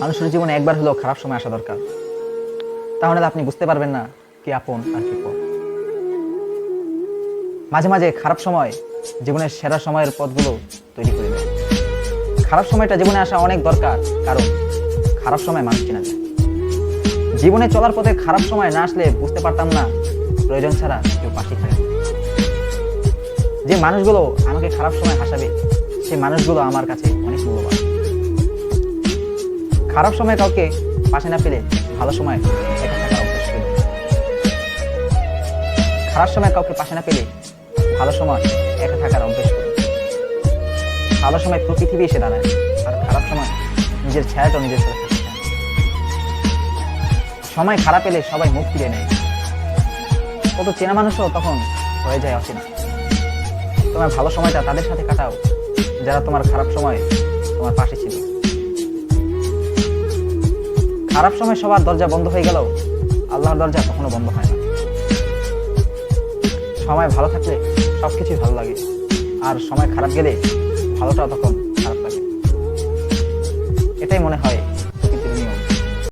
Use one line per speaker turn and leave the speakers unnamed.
মানুষের জীবনে একবার হলেও খারাপ সময় আসা দরকার, তাহলে আপনি বুঝতে পারবেন না কি আপন আর কি পর। মাঝে মাঝে খারাপ সময় জীবনের সেরা সময়ের পথগুলো তৈরি করে দেয়। খারাপ সময়টা জীবনে আসা অনেক দরকার, কারণ খারাপ সময় মানুষ চেনা যায়। জীবনে চলার পথে খারাপ সময় না আসলে বুঝতে পারতাম না প্রয়োজন ছাড়া কেউ পাশে থাকে। যে মানুষগুলো আমাকে খারাপ সময় হাসাবে, সেই মানুষগুলো আমার কাছে অনেক মূল্যবান। খারাপ সময় কাউকে পাশে না পেলে ভালো সময় একা থাকার অভ্যাস করুন। খারাপ সময় কাউকে পাশে না পেলে ভালো সময় একা থাকার অভ্যাস করুন। ভালো সময় পৃথিবী এসে দাঁড়ায়, আর খারাপ সময় নিজের ছায়াটা নিজের সাথে থাকতে চায়। সময় খারাপ এলে সবাই মুখ ফিরে নেয়, কত চেনা মানুষও তখন হয়ে যায় অচেনা। তোমার ভালো সময়টা তাদের সাথে কাটাও যারা তোমার খারাপ সময় তোমার পাশে ছিল। খারাপ সময় সবার দরজা বন্ধ হয়ে গেল, আল্লাহর দরজা কখনো বন্ধ হয় না। সময় ভালো থাকলে সবকিছুই ভালো লাগে, আর সময় খারাপ গেলে ভালোটা তখন খারাপ লাগে। এটাই মনে হয়